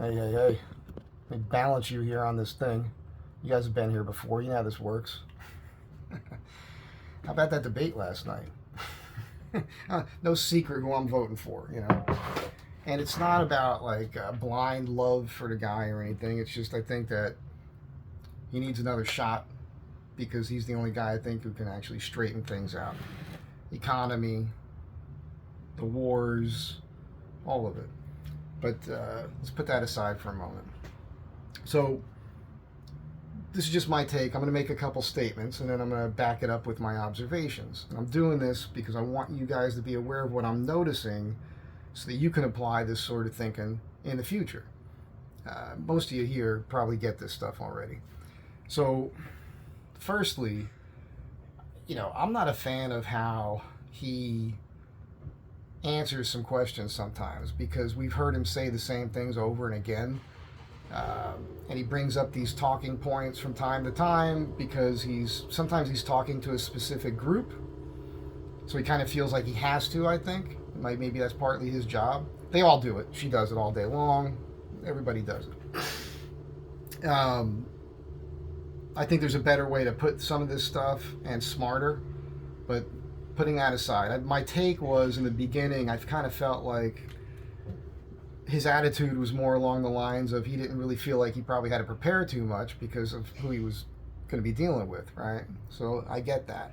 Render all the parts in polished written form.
Hey, hey, hey. Let me balance you here on this thing. You guys have been here before. You know how this works. How about that debate last night? No secret who I'm voting for, you know. And it's not about like blind love for the guy or anything. It's just I think that he needs another shot because he's the only guy I think who can actually straighten things out. Economy, the wars, all of it. But let's put that aside for a moment. So this is just my take. I'm going to make a couple statements and then I'm going to back it up with my observations. And I'm doing this because I want you guys to be aware of what I'm noticing so that you can apply this sort of thinking in the future. Most of you here probably get this stuff already. So, firstly, I'm not a fan of how he answers some questions sometimes because we've heard him say the same things over and again. And he brings up these talking points from time to time because sometimes he's talking to a specific group, so he kind of feels like he has to. I think maybe that's partly his job. They all do it. She does it all day long. Everybody does it. I think there's a better way to put some of this stuff and smarter, but putting that aside, my take was in the beginning I kind of felt like his attitude was more along the lines of he didn't really feel like he probably had to prepare too much because of who he was going to be dealing with, right? So I get that.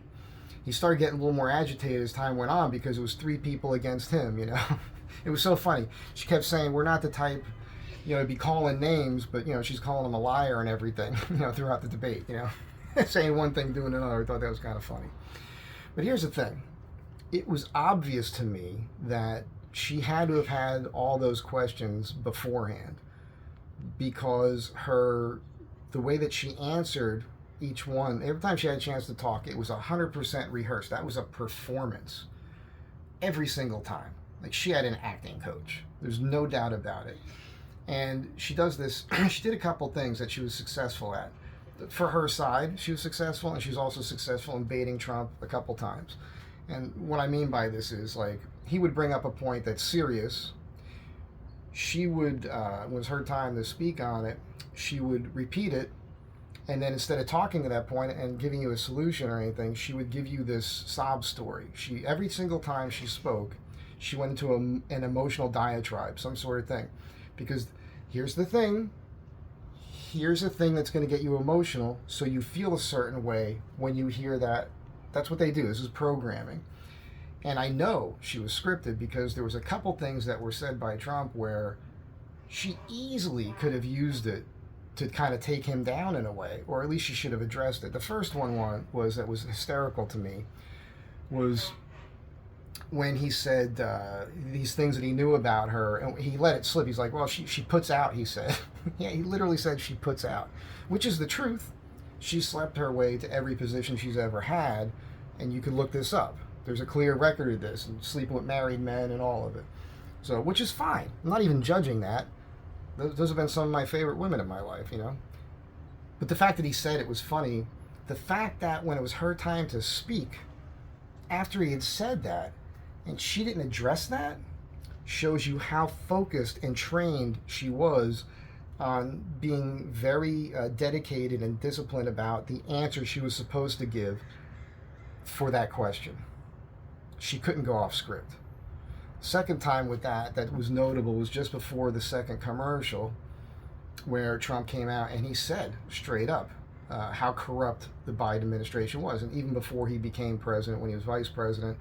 He started getting a little more agitated as time went on because it was 3 people against him, It was so funny. She kept saying, we're not the type, to be calling names, but, she's calling him a liar and everything, throughout the debate, saying one thing, doing another. I thought that was kind of funny. But here's the thing. It was obvious to me that she had to have had all those questions beforehand because the way that she answered each one, every time she had a chance to talk, it was 100% rehearsed. That was a performance every single time. Like she had an acting coach. There's no doubt about it. And she does this, she did a couple things that she was successful at. For her side, she was successful, and she was also successful in baiting Trump a couple times. And what I mean by this is, like, he would bring up a point that's serious. She would, when it was her time to speak on it, she would repeat it. And then instead of talking to that point and giving you a solution or anything, she would give you this sob story. Every single time she spoke, she went into an emotional diatribe, some sort of thing. Because here's the thing. Here's a thing that's going to get you emotional so you feel a certain way when you hear that. That's what they do. This is programming. And I know she was scripted because there was a couple things that were said by Trump where she easily could have used it to kind of take him down in a way, or at least she should have addressed it. The first one was that was hysterical to me was when he said these things that he knew about her, and he let it slip. He's like, well, she puts out, he said. Yeah, he literally said she puts out, which is the truth. She slept her way to every position she's ever had, and you can look this up. There's a clear record of this, and sleeping with married men and all of it. So, which is fine. I'm not even judging that. Those have been some of my favorite women in my life, But the fact that he said it was funny, the fact that when it was her time to speak, after he had said that, and she didn't address that, shows you how focused and trained she was on being very dedicated and disciplined about the answer she was supposed to give for that question. She couldn't go off script. Second time with that was notable was just before the second commercial where Trump came out and he said straight up how corrupt the Biden administration was. And even before he became president, when he was vice president,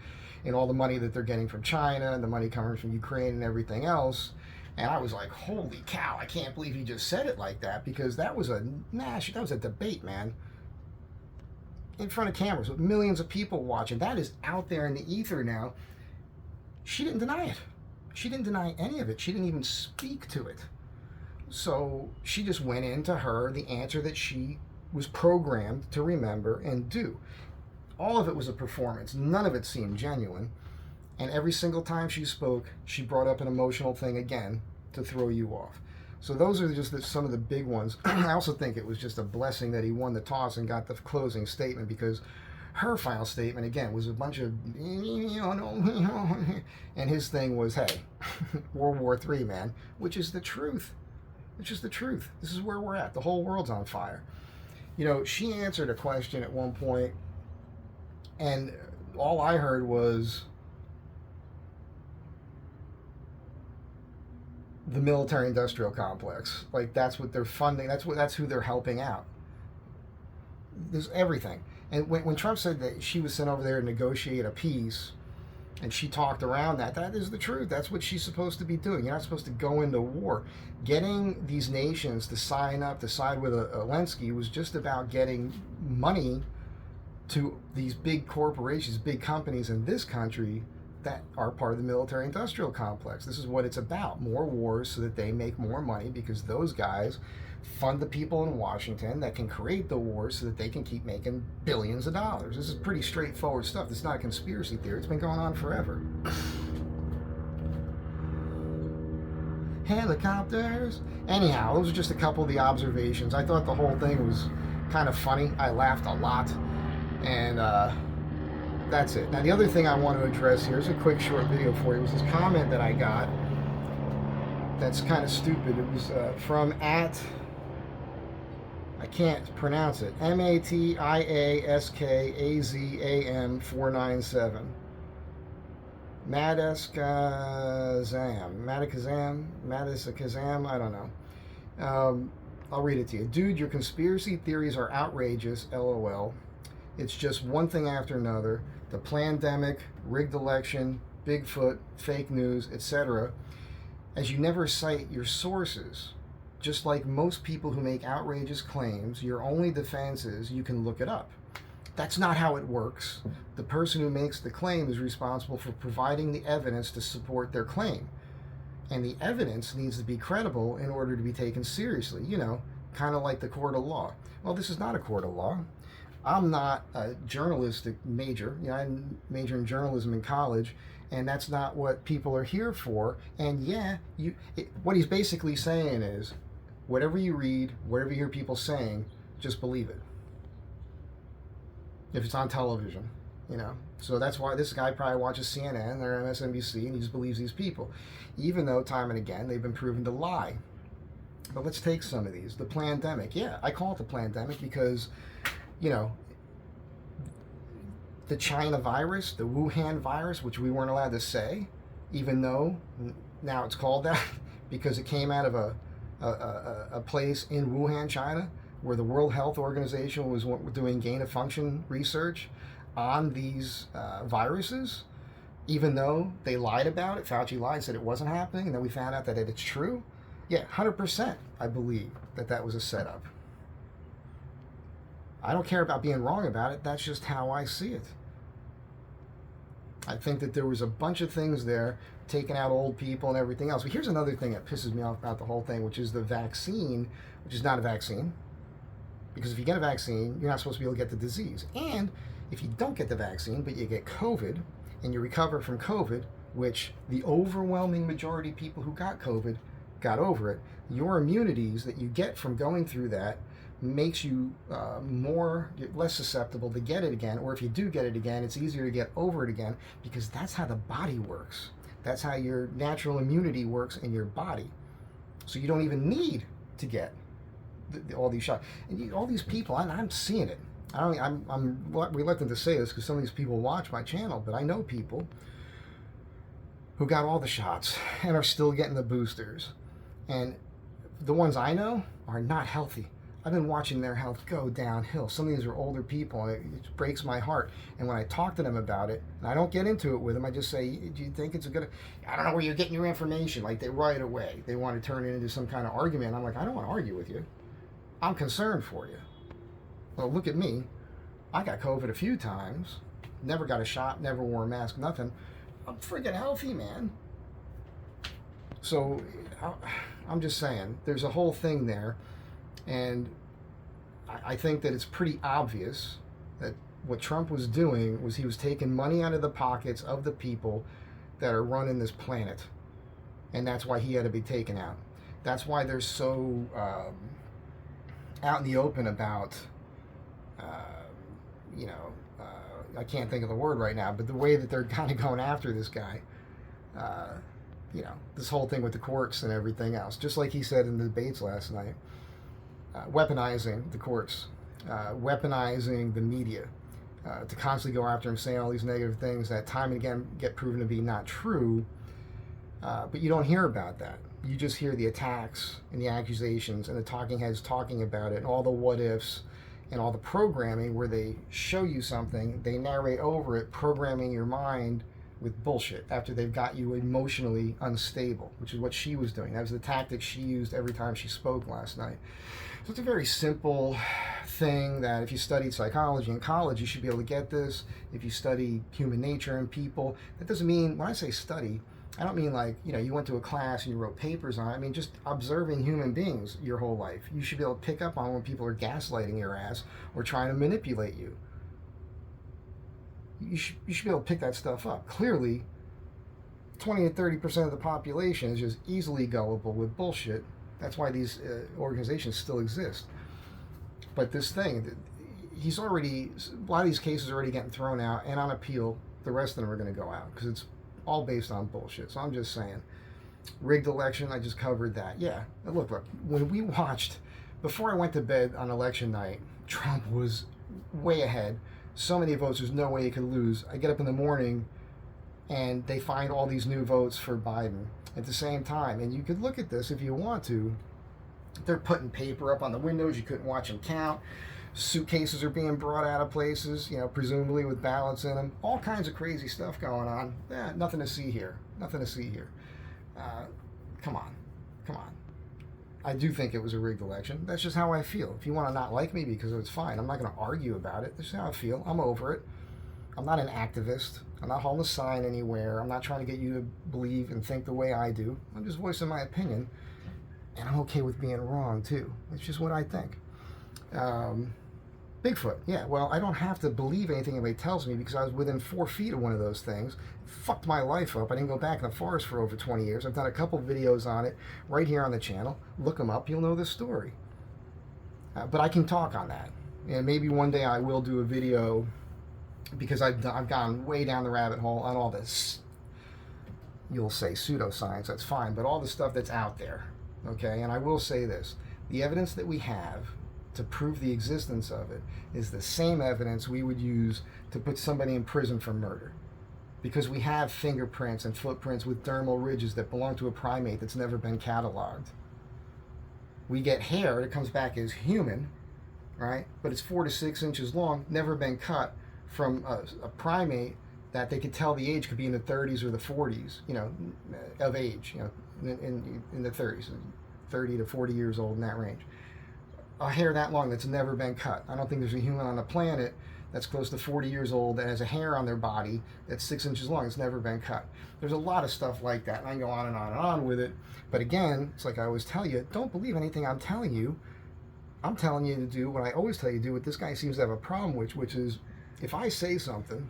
and all the money that they're getting from China and the money coming from Ukraine and everything else. And I was like, holy cow, I can't believe he just said it like that, because that was a debate, man. In front of cameras with millions of people watching. That is out there in the ether now. She didn't deny it. She didn't deny any of it. She didn't even speak to it. So she just went into the answer that she was programmed to remember and do. All of it was a performance. None of it seemed genuine. And every single time she spoke, she brought up an emotional thing again to throw you off. So those are just some of the big ones. I also think it was just a blessing that he won the toss and got the closing statement, because her final statement, again, was a bunch of, and his thing was, hey, World War III, man, which is the truth. It's just the truth. This is where we're at. The whole world's on fire. She answered a question at one point, and all I heard was the military-industrial complex. Like, that's what they're funding. That's who they're helping out. There's everything. And when Trump said that she was sent over there to negotiate a peace, and she talked around that is the truth. That's what she's supposed to be doing. You're not supposed to go into war. Getting these nations to sign up, to side with Zelensky, was just about getting money to these big corporations, big companies in this country that are part of the military-industrial complex. This is what it's about. More wars so that they make more money, because those guys fund the people in Washington that can create the wars so that they can keep making billions of dollars. This is pretty straightforward stuff. It's not a conspiracy theory. It's been going on forever. Helicopters. Anyhow, those are just a couple of the observations. I thought the whole thing was kind of funny. I laughed a lot. And that's it. Now, the other thing I want to address here is a quick short video for you. It was this comment that I got that's kind of stupid. It was from I can't pronounce it, MATIASKAZAM497. Madakazam, I don't know. I'll read it to you. Dude, your conspiracy theories are outrageous, LOL. It's just one thing after another. The plandemic, rigged election, Bigfoot, fake news, etc. As you never cite your sources. Just like most people who make outrageous claims, your only defense is you can look it up. That's not how it works. The person who makes the claim is responsible for providing the evidence to support their claim. And the evidence needs to be credible in order to be taken seriously, kind of like the court of law. Well, this is not a court of law. I'm not a journalistic major. I majored in journalism in college, and that's not what people are here for. And what he's basically saying is, whatever you read, whatever you hear people saying, just believe it. If it's on television, So that's why this guy probably watches CNN or MSNBC, and he just believes these people, even though time and again they've been proven to lie. But let's take some of these. The plandemic. Yeah, I call it the plandemic because, the China virus, the Wuhan virus, which we weren't allowed to say, even though now it's called that because it came out of a place in Wuhan, China, where the World Health Organization was doing gain-of-function research on these viruses, even though they lied about it. Fauci lied, said it wasn't happening, and then we found out that it's true. Yeah, 100% I believe that was a setup. I don't care about being wrong about it. That's just how I see it. I think that there was a bunch of things there, taking out old people and everything else. But here's another thing that pisses me off about the whole thing, which is the vaccine, which is not a vaccine. Because if you get a vaccine, you're not supposed to be able to get the disease. And if you don't get the vaccine, but you get COVID, and you recover from COVID, which the overwhelming majority of people who got COVID got over it, your immunities that you get from going through that makes you less susceptible to get it again, or if you do get it again, it's easier to get over it again, because that's how the body works. That's how your natural immunity works in your body. So you don't even need to get all these shots. And all these people, I'm seeing it. I'm reluctant to say this because some of these people watch my channel, but I know people who got all the shots and are still getting the boosters. And the ones I know are not healthy. I've been watching their health go downhill. Some of these are older people, and it breaks my heart. And when I talk to them about it, and I don't get into it with them, I just say, do you think it's a good... I don't know where you're getting your information. Like, they right away, they want to turn it into some kind of argument. I'm like, I don't want to argue with you. I'm concerned for you. Well, look at me. I got COVID a few times. Never got a shot, never wore a mask, nothing. I'm freaking healthy, man. So, I'm just saying, there's a whole thing there. And I think that it's pretty obvious that what Trump was doing was he was taking money out of the pockets of the people that are running this planet. And that's why he had to be taken out. That's why they're so out in the open about, I can't think of the word right now, but the way that they're kind of going after this guy. this whole thing with the courts and everything else, just like he said in the debates last night, weaponizing the courts, weaponizing the media, to constantly go after him, saying all these negative things that time and again get proven to be not true. But you don't hear about that. You just hear the attacks and the accusations and the talking heads talking about it and all the what ifs and all the programming where they show you something, they narrate over it, programming your mind with bullshit after they've got you emotionally unstable, which is what she was doing. That was the tactic she used every time she spoke last night. So it's a very simple thing that if you studied psychology in college, you should be able to get this. If you study human nature and people, that doesn't mean, when I say study, I don't mean like, you went to a class and you wrote papers on it. I mean, just observing human beings your whole life. You should be able to pick up on when people are gaslighting your ass or trying to manipulate you. You should be able to pick that stuff up. Clearly, 20 to 30% of the population is just easily gullible with bullshit. That's why these organizations still exist. But this thing, a lot of these cases are already getting thrown out, and on appeal, the rest of them are going to go out because it's all based on bullshit. So I'm just saying, rigged election, I just covered that. Yeah, look, when we watched, before I went to bed on election night, Trump was way ahead. So many votes, there's no way he could lose. I get up in the morning and they find all these new votes for Biden at the same time. And you could look at this if you want to. They're putting paper up on the windows. You couldn't watch them count. Suitcases are being brought out of places, presumably with ballots in them. All kinds of crazy stuff going on. Nothing to see here. Nothing to see here. Come on. I do think it was a rigged election. That's just how I feel. If you want to not like me because it's fine, I'm not going to argue about it. That's just how I feel. I'm over it. I'm not an activist. I'm not holding a sign anywhere. I'm not trying to get you to believe and think the way I do. I'm just voicing my opinion. And I'm okay with being wrong, too. It's just what I think. Bigfoot, yeah, well, I don't have to believe anything anybody tells me because I was within 4 feet of one of those things. It fucked my life up. I didn't go back in the forest for over 20 years. I've done a couple videos on it right here on the channel. Look them up. You'll know the story. But I can talk on that. And maybe one day I will do a video because I've gone way down the rabbit hole on all this, you'll say pseudoscience, that's fine, but all the stuff that's out there, okay? And I will say this, the evidence that we have to prove the existence of it is the same evidence we would use to put somebody in prison for murder. Because we have fingerprints and footprints with dermal ridges that belong to a primate that's never been cataloged. We get hair that comes back as human, right? But it's 4 to 6 inches long, never been cut from a primate that they could tell the age could be in the 30s or the 40s, of age, in the 30s, 30 to 40 years old in that range. A hair that long that's never been cut. I don't think there's a human on the planet that's close to 40 years old that has a hair on their body that's 6 inches long. It's never been cut. There's a lot of stuff like that, and I can go on and on and on with it. But again, it's like I always tell you, don't believe anything I'm telling you. I'm telling you to do what I always tell you to do, what this guy seems to have a problem with, which is if I say something,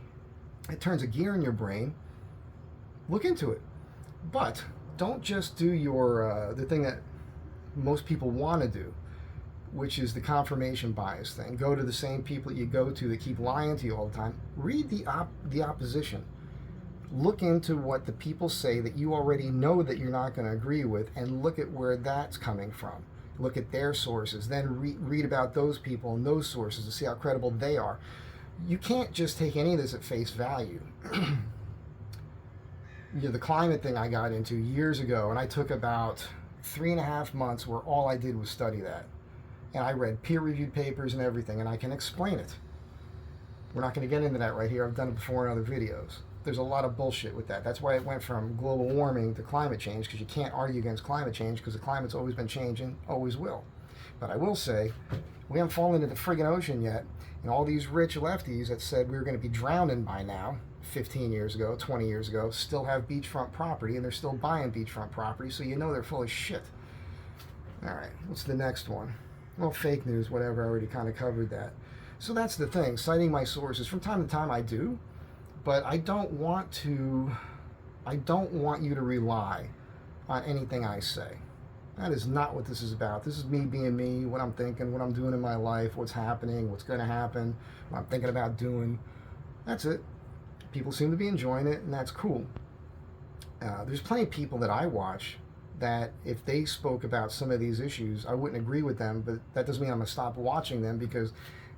it turns a gear in your brain, look into it. But don't just do the thing that most people want to do, which is the confirmation bias thing. Go to the same people that you go to that keep lying to you all the time. Read the opposition. Look into what the people say that you already know that you're not going to agree with, and look at where that's coming from. Look at their sources. Then read about those people and those sources to see how credible they are. You can't just take any of this at face value. The climate thing I got into years ago, and I took about 3.5 months where all I did was study that. And I read peer-reviewed papers and everything, and I can explain it. We're not going to get into that right here. I've done it before in other videos. There's a lot of bullshit with that. That's why it went from global warming to climate change, because you can't argue against climate change, because the climate's always been changing, always will. But I will say, we haven't fallen into the friggin' ocean yet, and all these rich lefties that said we were going to be drowning by now, 15 years ago, 20 years ago, still have beachfront property, and they're still buying beachfront property, so you know they're full of shit. All right, what's the next one? Well, fake news, whatever, I already kind of covered that. So that's the thing, citing my sources. From time to time I do, but I don't want you to rely on anything I say. That is not what this is about. This is me being me, what I'm thinking, what I'm doing in my life, what's happening, what's going to happen, what I'm thinking about doing. That's it. People seem to be enjoying it, and that's cool. There's plenty of people that I watch that if they spoke about some of these issues, I wouldn't agree with them, but that doesn't mean I'm going to stop watching them because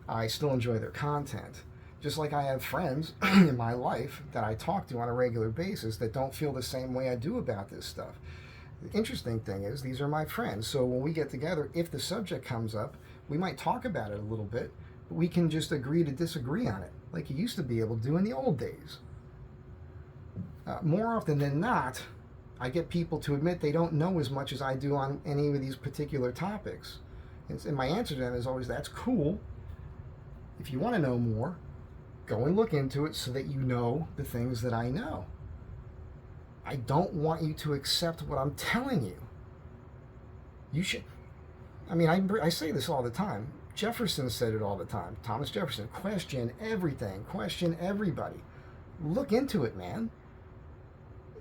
I still enjoy their content. Just like I have friends in my life that I talk to on a regular basis that don't feel the same way I do about this stuff. The interesting thing is, these are my friends. So when we get together, if the subject comes up, we might talk about it a little bit, but we can just agree to disagree on it, like you used to be able to do in the old days. More often than not, I get people to admit they don't know as much as I do on any of these particular topics. And my answer to them is always, that's cool. If you want to know more, go and look into it so that you know the things that I know. I don't want you to accept what I'm telling you. You should. I mean, I say this all the time. Jefferson said it all the time. Thomas Jefferson, question everything, question everybody. Look into it, man.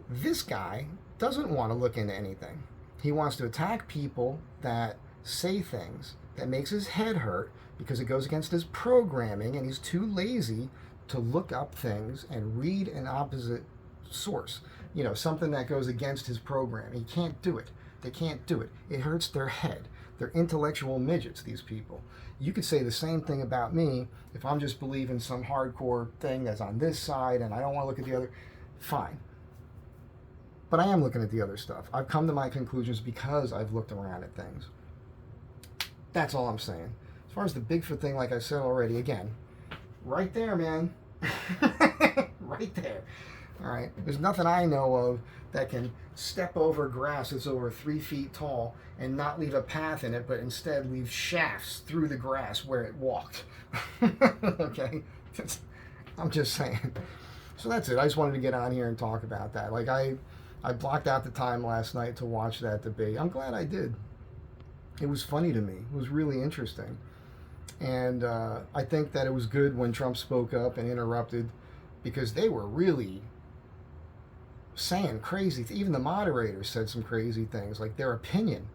This guy doesn't want to look into anything. He wants to attack people that say things that makes his head hurt because it goes against his programming, and he's too lazy to look up things and read an opposite source. You know, something that goes against his program. He can't do it. They can't do it. It hurts their head. They're intellectual midgets, these people. You could say the same thing about me if I'm just believing some hardcore thing that's on this side and I don't want to look at the other. Fine. But I am looking at the other stuff. I've come to my conclusions because I've looked around at things. That's all I'm saying. As far as the Bigfoot thing, like I said already, again, right there, man. Right there. All right. There's nothing I know of that can step over grass that's over 3 feet tall and not leave a path in it, but instead leave shafts through the grass where it walked. Okay? I'm just saying. So that's it. I just wanted to get on here and talk about that. Like, I blocked out the time last night to watch that debate. I'm glad I did. It was funny to me. It was really interesting. And I think that it was good when Trump spoke up and interrupted, because they were really saying crazy things. Even the moderators said some crazy things, like their opinion,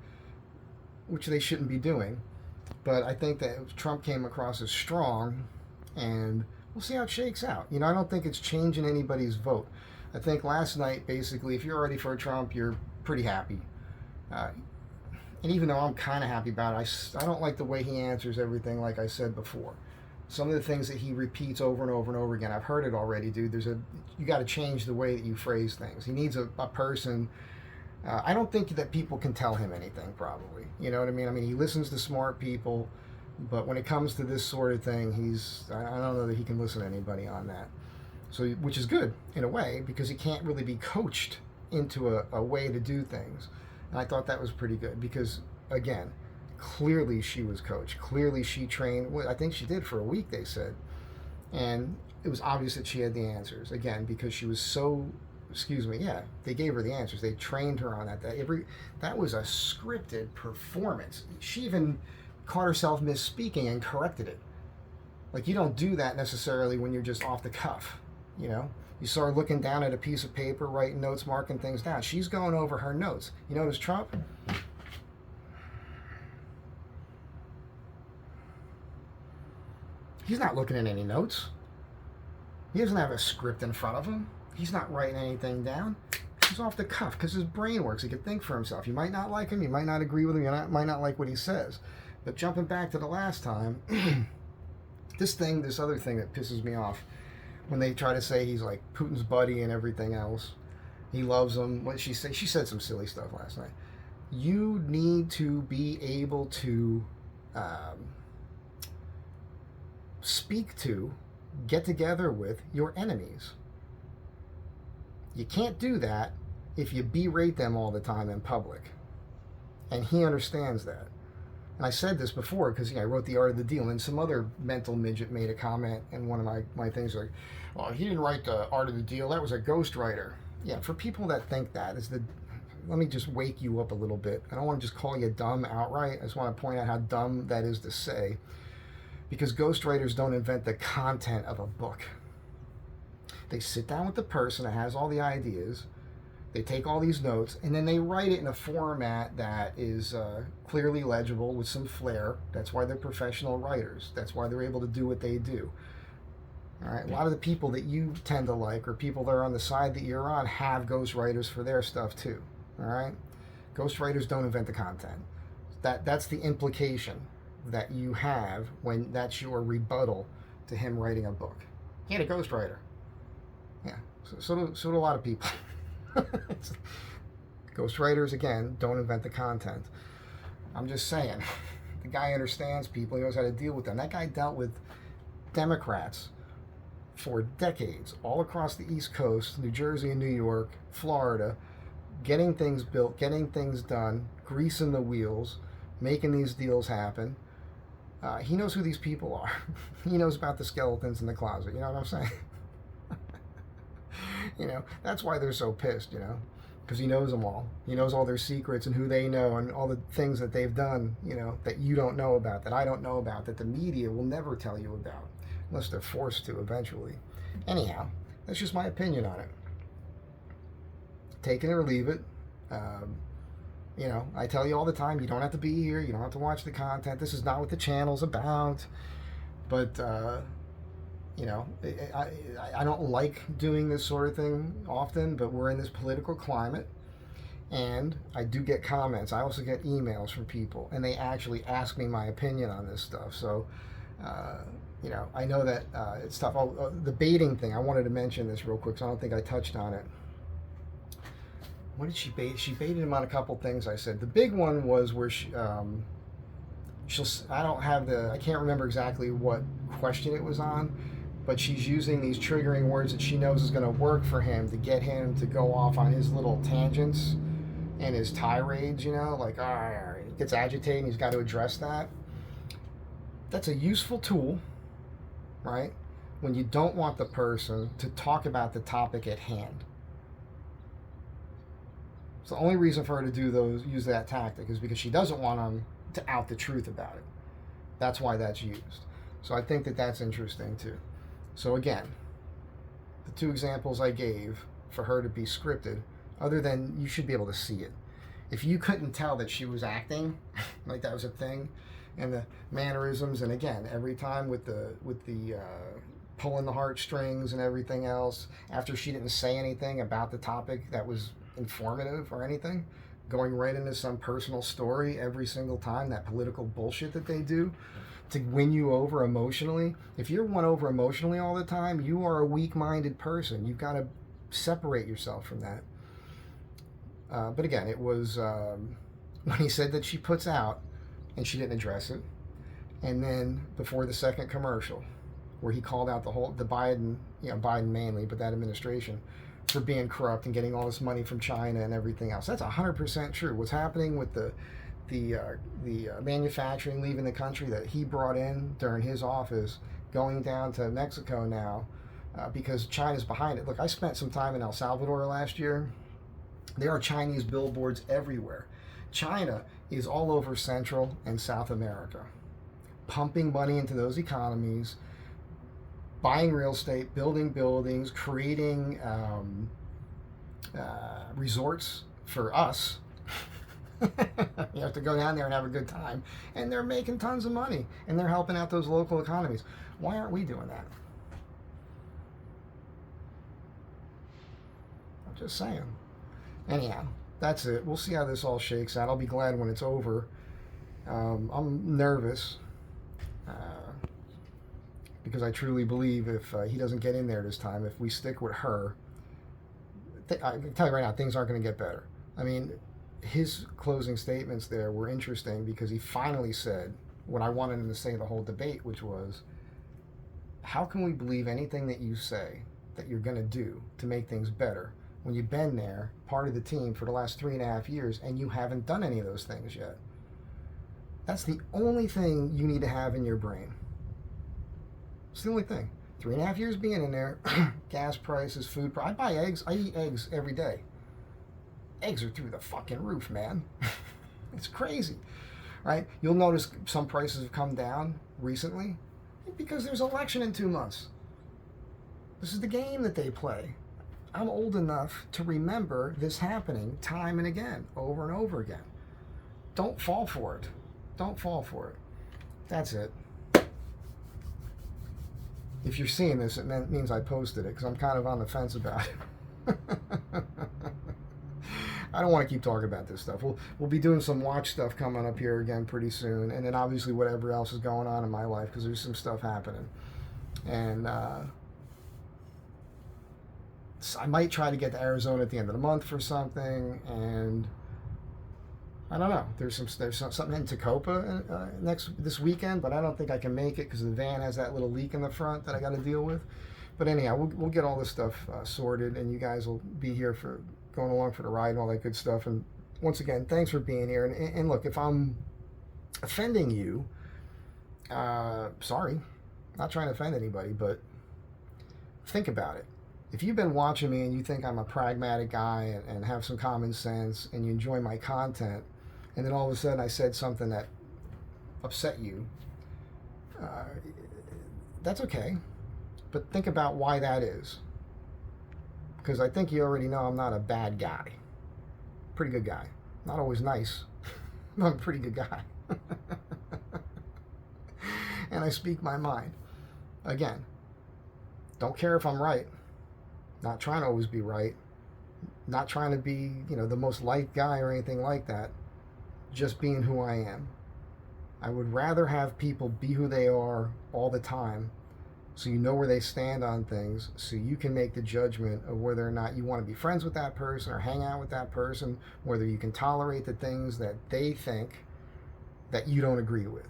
which they shouldn't be doing. But I think that Trump came across as strong, and we'll see how it shakes out. You know, I don't think it's changing anybody's vote. I think last night, basically, if you're already for Trump, you're pretty happy. And even though I'm kind of happy about it, I don't like the way he answers everything, like I said before. Some of the things that he repeats over and over and over again, I've heard it already, dude. You got to change the way that you phrase things. He needs a person. I don't think that people can tell him anything, probably. You know what I mean? I mean, he listens to smart people, but when it comes to this sort of thing, I don't know that he can listen to anybody on that. So, which is good in a way, because he can't really be coached into a way to do things. And I thought that was pretty good because, again, clearly she was coached. Clearly she trained. I think she did for a week, they said. And it was obvious that she had the answers, again, because she was so, they gave her the answers. They trained her on that. That was a scripted performance. She even caught herself misspeaking and corrected it. Like, you don't do that necessarily when you're just off the cuff, you know? You saw her looking down at a piece of paper, writing notes, marking things down. She's going over her notes. You notice Trump? He's not looking at any notes. He doesn't have a script in front of him. He's not writing anything down. He's off the cuff because his brain works. He can think for himself. You might not like him. You might not agree with him. You might not like what he says. But jumping back to the last time, this other thing that pisses me off, when they try to say he's like Putin's buddy and everything else, he loves him. What she say? She said some silly stuff last night. You need to be able to speak to, get together with your enemies. You can't do that if you berate them all the time in public. And he understands that. And I said this before because I wrote The Art of the Deal, and some other mental midget made a comment in one of my things like, well, he didn't write The Art of the Deal, that was a ghostwriter. Yeah, for people that think that, let me just wake you up a little bit. I don't want to just call you dumb outright. I just want to point out how dumb that is to say. Because ghostwriters don't invent the content of a book. They sit down with the person that has all the ideas, they take all these notes, and then they write it in a format that is clearly legible with some flair. That's why they're professional writers. That's why they're able to do what they do. All right, a lot of the people that you tend to like, or people that are on the side that you're on, have ghostwriters for their stuff too. All right, ghostwriters don't invent the content. That's the implication that you have when that's your rebuttal to him writing a book. He had a ghostwriter. Yeah, so do a lot of people. Ghostwriters, again, don't invent the content. I'm just saying, the guy understands people. He knows how to deal with them. That guy dealt with Democrats for decades, all across the East Coast, New Jersey and New York, Florida, getting things built, getting things done, greasing the wheels, making these deals happen. He knows who these people are. He knows about the skeletons in the closet. You know what I'm saying? That's why they're so pissed, because he knows them all. He knows all their secrets and who they know and all the things that they've done, that you don't know about, that I don't know about, that the media will never tell you about, unless they're forced to eventually. Anyhow, that's just my opinion on it. Take it or leave it. I tell you all the time, you don't have to be here. You don't have to watch the content. This is not what the channel's about. But, I don't like doing this sort of thing often, but we're in this political climate. And I do get comments. I also get emails from people, and they actually ask me my opinion on this stuff. So, I know that it's tough. The baiting thing, I wanted to mention this real quick, so I don't think I touched on it. What did she bait? She baited him on a couple things, I said. The big one was where I can't remember exactly what question it was on, but she's using these triggering words that she knows is going to work for him to get him to go off on his little tangents and his tirades, he gets agitated and he's got to address that. That's a useful tool, right? When you don't want the person to talk about the topic at hand. So the only reason for her to use that tactic is because she doesn't want him to out the truth about it. That's why that's used. So I think that that's interesting too. So again, the two examples I gave for her to be scripted, other than you should be able to see it. If you couldn't tell that she was acting, like that was a thing, and the mannerisms, and again, every time with the pulling the heartstrings and everything else, after she didn't say anything about the topic that was informative or anything, going right into some personal story every single time, that political bullshit that they do to win you over emotionally. If you're won over emotionally all the time, you are a weak-minded person. You've got to separate yourself from that. But again, it was when he said that she puts out and she didn't address it, and then before the second commercial where he called out the Biden, Biden mainly, but that administration, for being corrupt and getting all this money from China and everything else. That's 100% true. What's happening with the manufacturing leaving the country that he brought in during his office, going down to Mexico now, because China's behind it. Look, I spent some time in El Salvador last year. There are Chinese billboards everywhere. China is all over Central and South America, pumping money into those economies, buying real estate, building buildings, creating resorts for us. You have to go down there and have a good time. And they're making tons of money. And they're helping out those local economies. Why aren't we doing that? I'm just saying. Anyhow, that's it. We'll see how this all shakes out. I'll be glad when it's over. I'm nervous. Because I truly believe if he doesn't get in there this time, if we stick with her, I can tell you right now, things aren't going to get better. I mean, his closing statements there were interesting because he finally said what I wanted him to say the whole debate, which was, how can we believe anything that you say that you're going to do to make things better when you've been there, part of the team, for the last 3.5 years, and you haven't done any of those things yet? That's the only thing you need to have in your brain. It's the only thing. 3.5 years being in there, gas prices, food prices. I buy eggs. I eat eggs every day. Eggs are through the fucking roof, man. It's crazy, right? You'll notice some prices have come down recently because there's an election in 2 months. This is the game that they play. I'm old enough to remember this happening time and again, over and over again. Don't fall for it. Don't fall for it. That's it. If you're seeing this, it means I posted it because I'm kind of on the fence about it. I don't want to keep talking about this stuff. We'll be doing some watch stuff coming up here again pretty soon, and then obviously whatever else is going on in my life because there's some stuff happening, and I might try to get to Arizona at the end of the month for something, and I don't know. There's something in Tacoma this weekend, but I don't think I can make it because the van has that little leak in the front that I got to deal with. But anyhow, we'll get all this stuff sorted, and you guys will be here for going along for the ride and all that good stuff. And once again, thanks for being here. And look, if I'm offending you, sorry. Not trying to offend anybody, but think about it. If you've been watching me and you think I'm a pragmatic guy and have some common sense and you enjoy my content, and then all of a sudden I said something that upset you, that's okay. But think about why that is. Because I think you already know I'm not a bad guy. Pretty good guy. Not always nice, but I'm a pretty good guy. And I speak my mind. Again, don't care if I'm right. Not trying to always be right. Not trying to be, the most liked guy or anything like that. Just being who I am. I would rather have people be who they are all the time so you know where they stand on things, so you can make the judgment of whether or not you want to be friends with that person or hang out with that person, whether you can tolerate the things that they think that you don't agree with.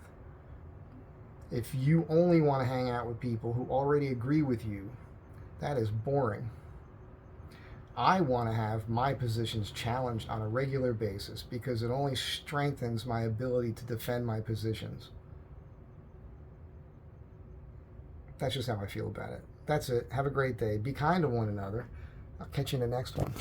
If you only want to hang out with people who already agree with you, that is boring. I want to have my positions challenged on a regular basis because it only strengthens my ability to defend my positions. That's just how I feel about it. That's it. Have a great day. Be kind to one another. I'll catch you in the next one.